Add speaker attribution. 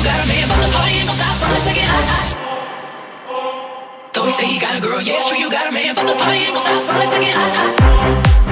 Speaker 1: got a man, but the party ain't gon' stop from the second I. Though he say he got a girl, yeah, it's true, you got a man, but the party ain't gon' stop from the second I.